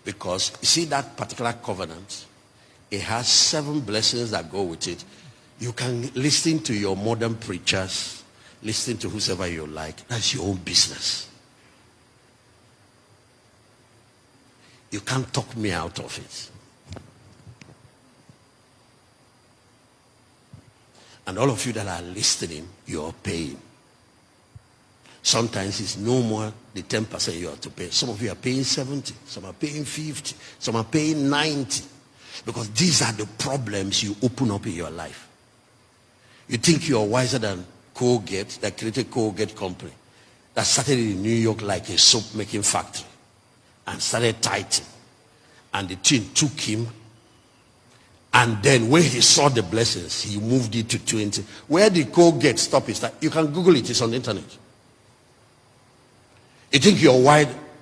Because you see that particular covenant, it has 7 blessings that go with it. You can listen to your modern preachers, listen to whoever you like. That's your own business. You can't talk me out of it. And all of you that are listening, you're paying. Sometimes it's no more the 10% you have to pay. Some of you are paying 70, some are paying 50, some are paying 90. Because these are the problems you open up in your life. You think you're wiser than Colgate, that created Colgate company, that started in New York like a soap making factory and started Tithing. And the thing took him. And then when he saw the blessings, he moved it to 20. Where did Colgate stop his time? You can Google it, it's on the internet. You think you're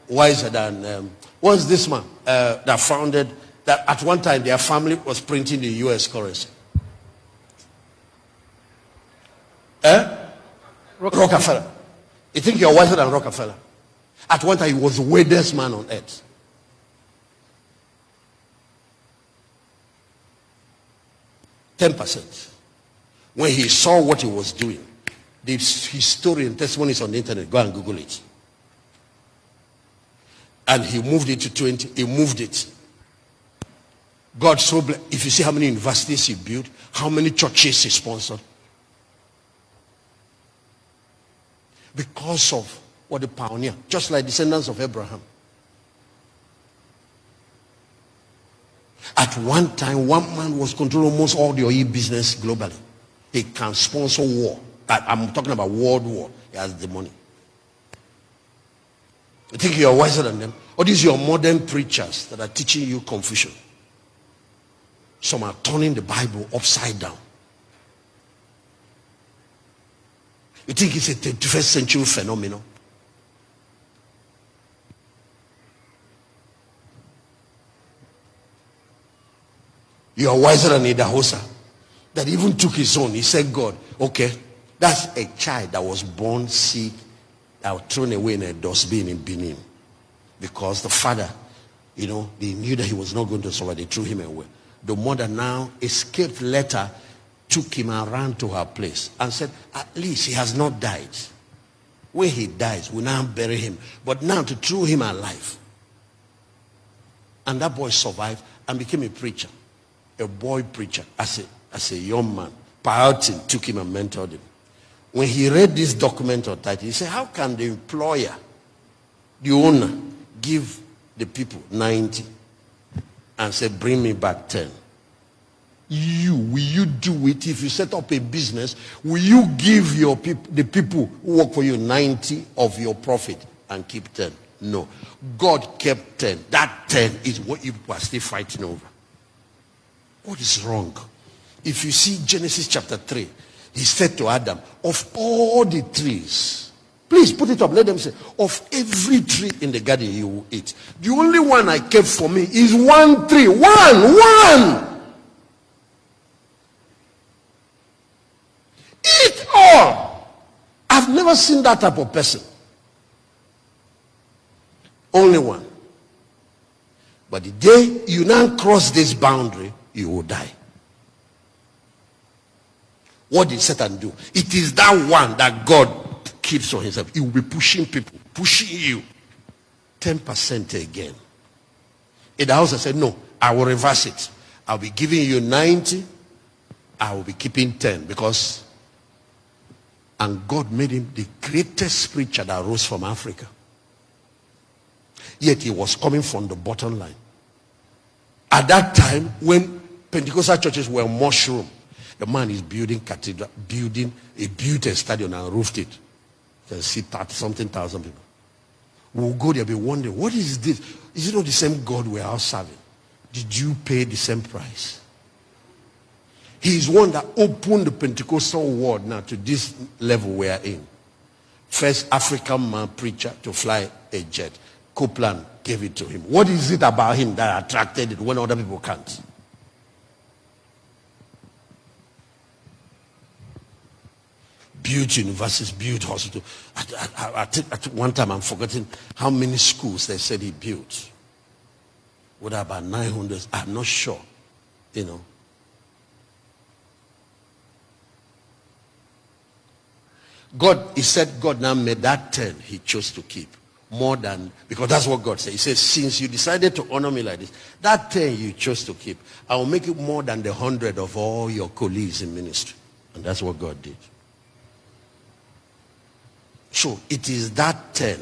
wiser than, what's this man that founded, that at one time their family was printing the US currency? Rockefeller. You think you're wiser than Rockefeller? At one time he was the weirdest man on earth. %. When he saw what he was doing, his story and testimony is on the internet. Go and Google it. And he moved it to 20. He moved it. God so blessed. If you see how many universities he built, how many churches he sponsored. Because of what the pioneer, just like descendants of Abraham. At one time, one man was controlling almost all the oil business globally. He can sponsor war. I'm talking about world war. He has the money. You think you're wiser than them? Or these are your modern preachers that are teaching you Confucian. Some are turning the Bible upside down. You think it's a 21st century phenomenon? You are wiser than Idahosa, that even took his own. He said, God, okay, that's a child that was born sick, that was thrown away in a dustbin in Benin. Because the father, they knew that he was not going to survive. They threw him away. The mother now escaped later, took him and ran to her place and said, at least he has not died. When he dies, we now bury him. But now to throw him alive. And that boy survived and became a preacher. A boy preacher as a young man. Tithing took him and mentored him. When he read this document on Tithing, he said, how can the employer, the owner, give the people 90 and say, bring me back 10? Will you do it? If you set up a business, will you give your the people who work for you 90 of your profit and keep 10? No. God kept 10. That 10 is what you are still fighting over. What is wrong? If you see Genesis chapter 3, he said to Adam, of all the trees, please put it up, let them say, of every tree in the garden you will eat. The only one I kept for me is one tree. One! Eat all! I've never seen that type of person. Only one. But the day you now cross this boundary, you will die. What did Satan do? It is that one that God keeps for himself. He will be pushing people, pushing you. 10% again. In the house I said, no, I will reverse it. I'll be giving you 90. I will be keeping 10 because, and God made him the greatest preacher that rose from Africa. Yet he was coming from the bottom line. At that time, when Pentecostal churches were mushroom, the man is building cathedral, he built a stadium and roofed it. You can see 30-something thousand people. We'll go there, be wondering, what is this? Is it not the same God we are serving? Did you pay the same price? He is one that opened the Pentecostal world now to this level we are in. First African man preacher to fly a jet. Copeland gave it to him. What is it about him that attracted it when other people can't? Built universities, built hospitals. At one time, I'm forgetting how many schools they said he built. What about 900? I'm not sure. You know. God, he said God now made that 10 he chose to keep. More than, because that's what God said. He says, since you decided to honor me like this, that 10 you chose to keep, I will make it more than the 100 of all your colleagues in ministry. And that's what God did. So it is that 10.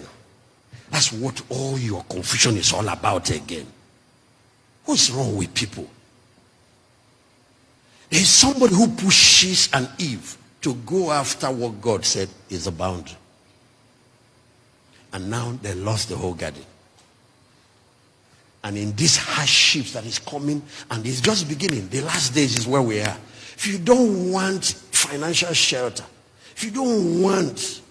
That's what all your confusion is all about again. What's wrong with people? There's somebody who pushes an Eve to go after what God said is a boundary. And now they lost the whole garden. And in this hardship that is coming, and it's just beginning, the last days is where we are. If you don't want financial shelter, if you don't want,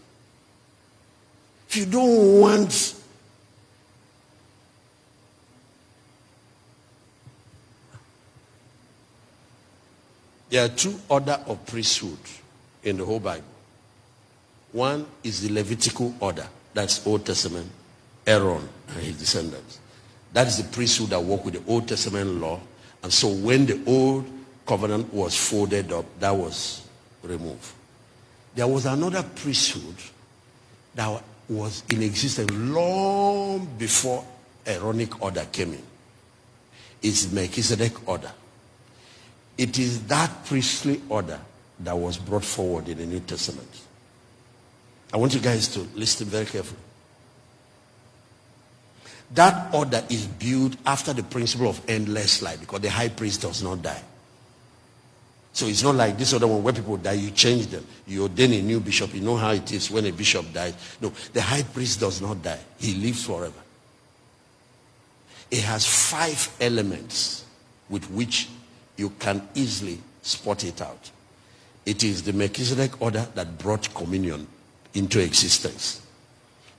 there are two orders of priesthood in the whole Bible. One is the Levitical order. That's Old Testament. Aaron and his descendants. That is the priesthood that worked with the Old Testament law. And so when the old covenant was folded up, that was removed. There was another priesthood that was in existence long before Aaronic order came in. It's Melchizedek order. It is that priestly order that was brought forward in the New Testament. I want you guys to listen very carefully. That order is built after the principle of endless life, because the high priest does not die. So it's not like this other one where people die, you change them. You ordain a new bishop. You know how it is when a bishop dies. No, the high priest does not die. He lives forever. It has 5 elements with which you can easily spot it out. It is the Melchizedek order that brought communion into existence.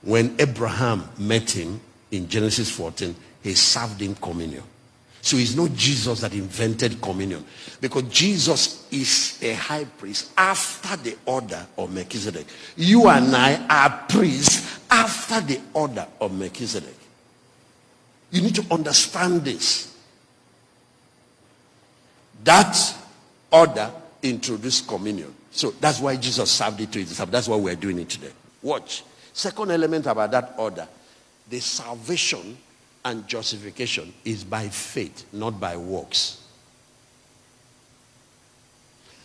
When Abraham met him in Genesis 14, he served him communion. So it's not Jesus that invented communion, because Jesus is a high priest after the order of Melchizedek. You and I are priests after the order of Melchizedek. You need to understand this. That order introduced communion. So that's why Jesus served it to his disciples. That's why we're doing it today. Watch. Second element about that order. The salvation and justification is by faith, not by works.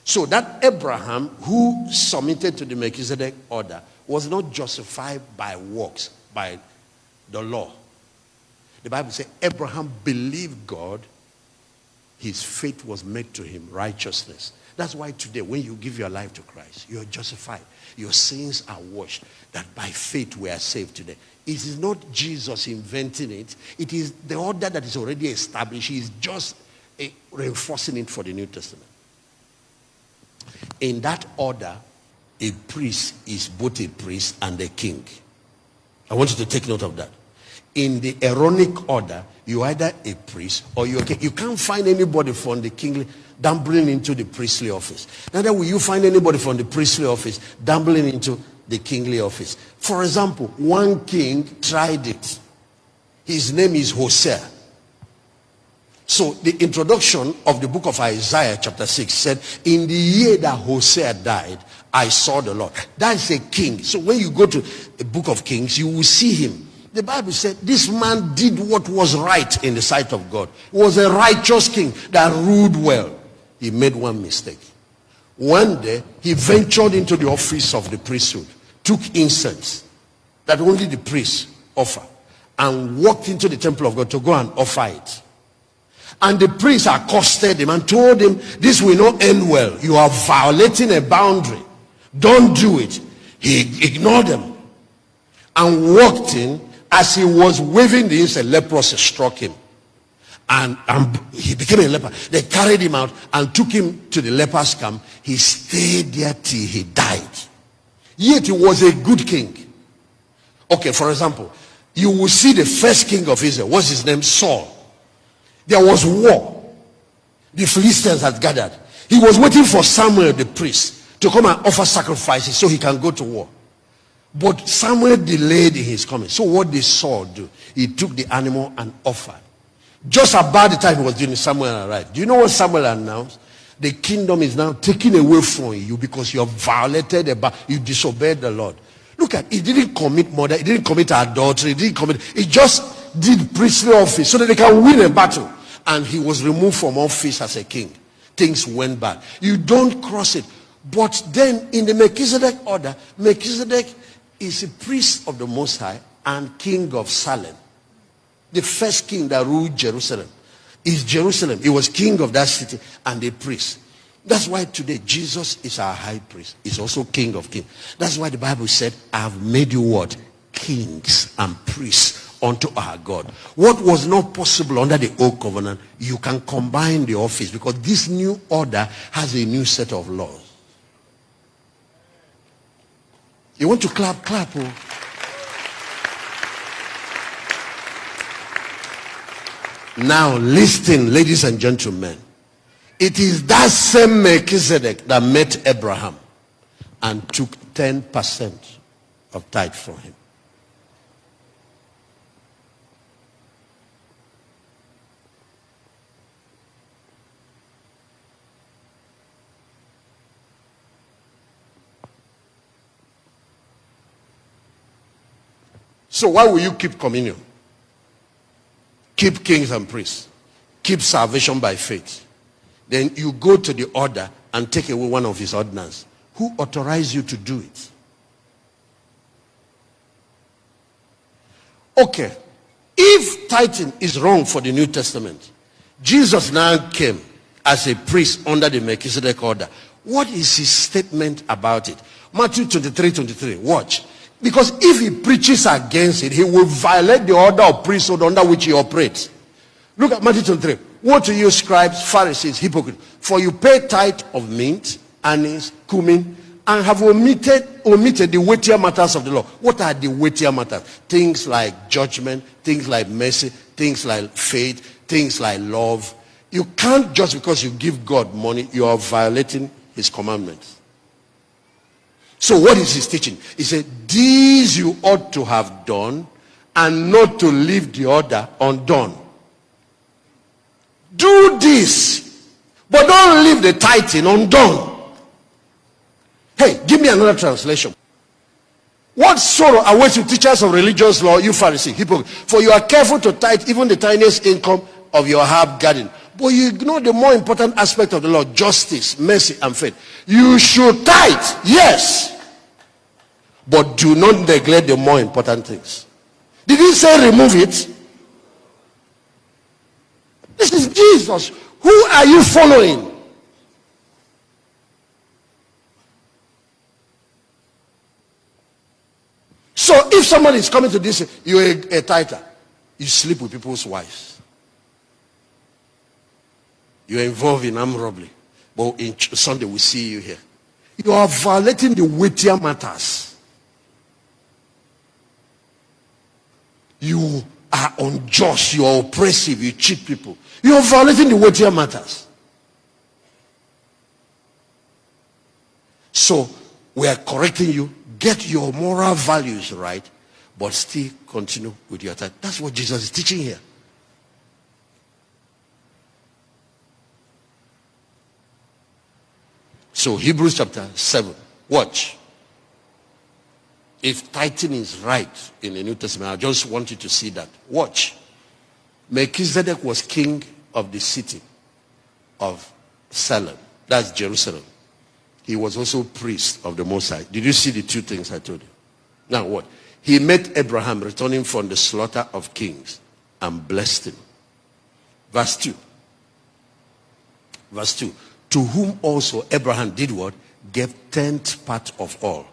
So that Abraham, who submitted to the Melchizedek order, was not justified by works, by the law. The Bible says Abraham believed God. His faith was made to him righteousness. That's why today, when you give your life to Christ, you are justified. Your sins are washed. That by faith we are saved today. It is not Jesus inventing it. It is the order that is already established. He is just reinforcing it for the New Testament. In that order, a priest is both a priest and a king. I want you to take note of that. In the Aaronic order, you're either a priest or you're a king. You can't find anybody from the kingly dumbling into the priestly office. Neither will you find anybody from the priestly office dumbling into the kingly office. For example, one king tried it. His name is Hosea. So the introduction of the book of Isaiah chapter 6 said, in the year that Hosea died, I saw the Lord. That is a king. So when you go to the book of Kings, you will see him. The Bible said this man did what was right in the sight of God. He was a righteous king that ruled well. He made one mistake. One day, he ventured into the office of the priesthood, took incense that only the priests offer, and walked into the temple of God to go and offer it. And the priests accosted him and told him, this will not end well. You are violating a boundary. Don't do it. He ignored them and walked in. As he was waving the incense, leprosy struck him. And he became a leper. They carried him out and took him to the leper's camp. He stayed there till he died. Yet he was a good king. Okay, for example, you will see the first king of Israel. What's his name? Saul. There was war. The Philistines had gathered. He was waiting for Samuel the priest to come and offer sacrifices so he can go to war. But Samuel delayed in his coming. So what did Saul do? He took the animal and offered. Just about the time he was doing it, Samuel arrived. Do you know what Samuel announced? The kingdom is now taken away from you because you have violated you disobeyed the Lord. Look at, he didn't commit murder, he didn't commit adultery, he just did priestly office so that they can win a battle. And he was removed from office as a king. Things went bad. You don't cross it. But then in the Melchizedek order, Melchizedek is a priest of the Most High and king of Salem. The first king that ruled Jerusalem is Jerusalem. He was king of that city and a priest. That's why today Jesus is our high priest. He's also king of kings. That's why the Bible said, I have made you what? Kings and priests unto our God. What was not possible under the old covenant, you can combine the office because this new order has a new set of laws. You want to clap? Clap. Oh. Now listen, ladies and gentlemen. It is that same Melchizedek that met Abraham and took 10% of tithe from him. So why will you keep communion? Keep kings and priests. Keep salvation by faith. Then you go to the order and take away one of his ordinances. Who authorized you to do it? Okay. If tithing is wrong for the New Testament, Jesus now came as a priest under the Melchizedek order. What is his statement about it? Matthew 23:23. Watch. Because if he preaches against it, he will violate the order of priesthood under which he operates. Look at Matthew 23. Woe to you, scribes, Pharisees, hypocrites, for you pay tithe of mint, anise, cumin, and have omitted the weightier matters of the law. What are the weightier matters? Things like judgment, things like mercy, things like faith, things like love. You can't, just because you give God money, you are violating his commandments. So what is his teaching? He said, these you ought to have done and not to leave the order undone. Do this, but don't leave the tithing undone. Hey, give me another translation. What sorrow awaits you, teachers of religious law, you Pharisee, hypocrite, for you are careful to tithe even the tiniest income of your herb garden. But you ignore the more important aspect of the law, justice, mercy, and faith. You should tithe, yes, but do not neglect the more important things. Did he say remove it? This is Jesus. Who are you following? So if someone is coming to this, you're a tither. You sleep with people's wives. You're involved in armed robbery. But in Sunday we see you here. You are violating the weightier matters. You are unjust. You are oppressive. You cheat people. You are violating the weightier matters. So we are correcting you. Get your moral values right, but still continue with your tithe. That's what Jesus is teaching here. So Hebrews chapter 7. Watch. If tithing is right in the New Testament, I just want you to see that. Watch. Melchizedek was king of the city of Salem. That's Jerusalem. He was also priest of the Most High. Did you see the two things I told you? Now what? He met Abraham returning from the slaughter of kings and blessed him. Verse 2. Verse 2. To whom also Abraham did what? Gave 10th part of all.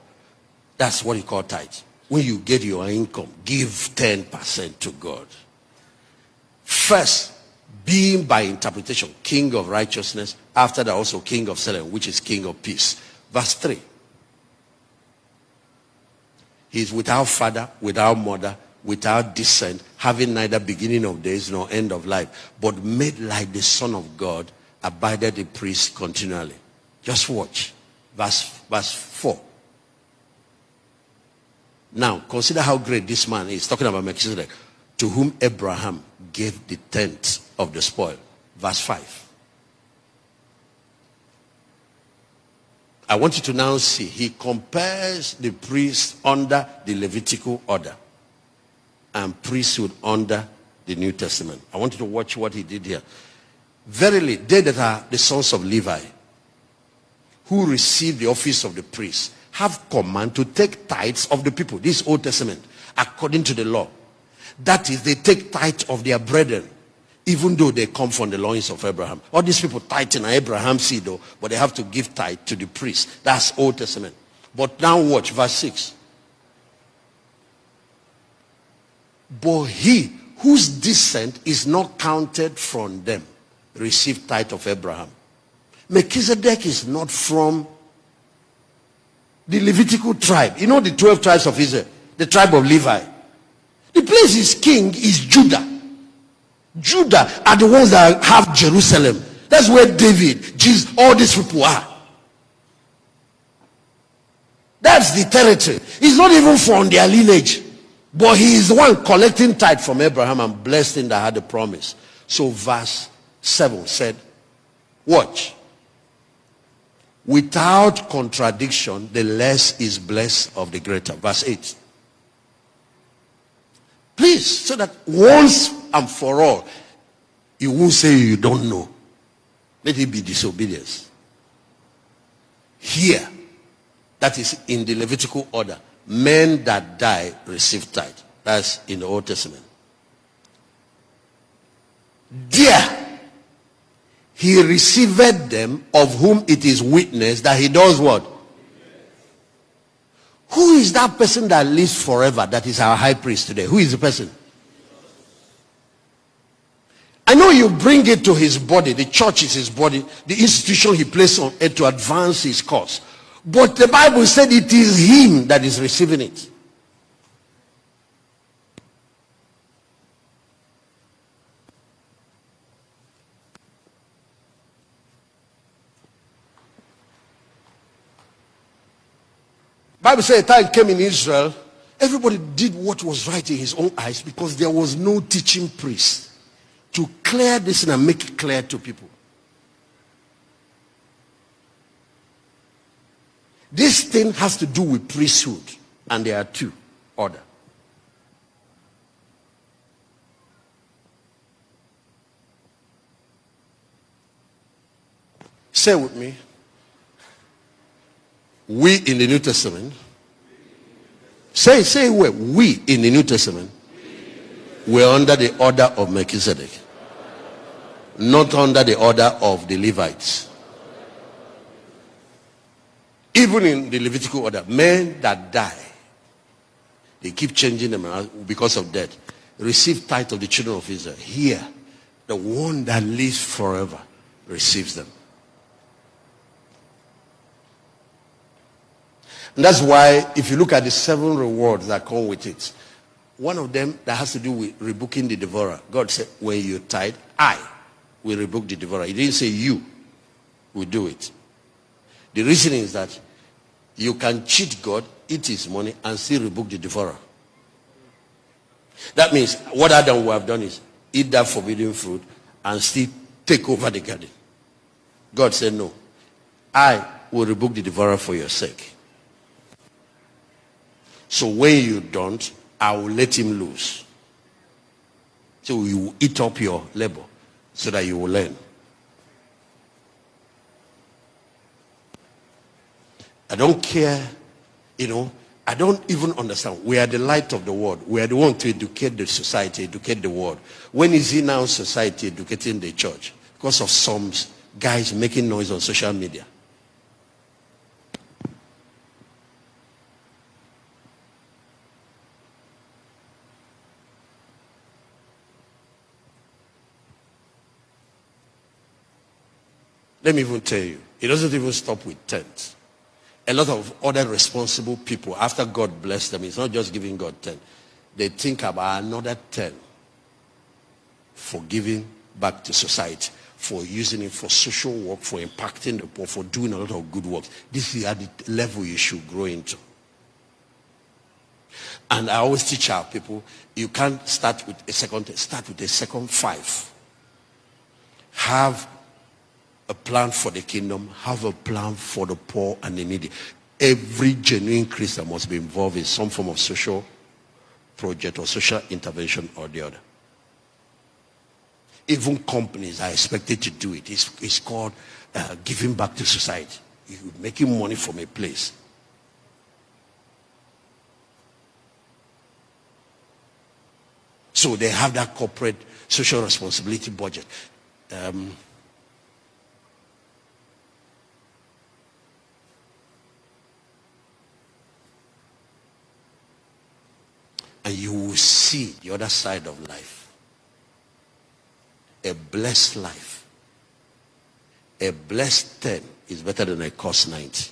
That's what he called tithe. When you get your income, give 10% to God. First, being by interpretation, king of righteousness. After that also king of Salem, which is king of peace. Verse 3. He is without father, without mother, without descent, having neither beginning of days nor end of life, but made like the Son of God, abided the priest continually. Just watch. Verse 4. Now, consider how great this man is. Talking about Melchizedek. To whom Abraham gave the 10th of the spoil. Verse 5. I want you to now see, he compares the priests under the Levitical order and priesthood under the New Testament. I want you to watch what he did here. Verily, they that are the sons of Levi, who receive the office of the priest, have command to take tithes of the people. This Old Testament, according to the law. That is, they take tithe of their brethren, even though they come from the loins of Abraham. All these people tithing are Abraham's seed, though, but they have to give tithe to the priest. That's Old Testament. But now watch verse 6. But he whose descent is not counted from them received tithe of Abraham. Melchizedek is not from the Levitical tribe. You know the 12 tribes of Israel, the tribe of Levi. The place is king is Judah. Judah are the ones that have Jerusalem. That's where David, Jesus, all these people are. That's the territory. He's not even from their lineage. But he is the one collecting tithe from Abraham and blessed in that had the promise. So verse 7 said, watch. Without contradiction, the less is blessed of the greater. Verse 8. Please, so that once and for all, you won't say you don't know. Let it be disobedience. Here, that is in the Levitical order, men that die receive tithe. That's in the Old Testament. There, he received them of whom it is witness that he does what? Who is that person that lives forever that is our high priest today? Who is the person? I know you bring it to his body. The church is his body. The institution he placed on it to advance his cause. But the Bible said it is him that is receiving it. Bible said a time came in Israel, everybody did what was right in his own eyes because there was no teaching priest to clear this and make it clear to people. This thing has to do with priesthood, and there are two order. Say with me. We in the New Testament. Say where we in the New Testament were under the order of Melchizedek, not under the order of the Levites. Even in the Levitical order, men that die, they keep changing them because of death, receive tithe of the children of Israel. Here, the one that lives forever receives them. And that's why if you look at the 7 rewards that come with it, one of them that has to do with rebuking the devourer. God said, when you tithe, I will rebuke the devourer. He didn't say you will do it. The reason is that you can cheat God, eat his money, and still rebuke the devourer. That means what Adam would have done is eat that forbidden fruit and still take over the garden. God said, no. I will rebuke the devourer for your sake. So when you don't, I will let him loose. So you will eat up your labor so that you will learn. I don't care, I don't even understand. We are the light of the world. We are the one to educate the society, educate the world. When is it now society educating the church? Because of some guys making noise on social media. Let me even tell you, it doesn't even stop with tenth. A lot of other responsible people, after God bless them, it's not just giving God 10. They think about another 10 for giving back to society, for using it for social work, for impacting the poor, for doing a lot of good work. This is at the level you should grow into. And I always teach our people, you can't start with a second 10, start with a second 5. have a plan for the kingdom, have a plan for the poor and the needy. Every genuine Christian must be involved in some form of social project or social intervention or the other. Even companies are expected to do it. It's called giving back to society. You're making money from a place. So they have that corporate social responsibility budget. And you will see the other side of life. A blessed life. A blessed 10 is better than a cursed 90.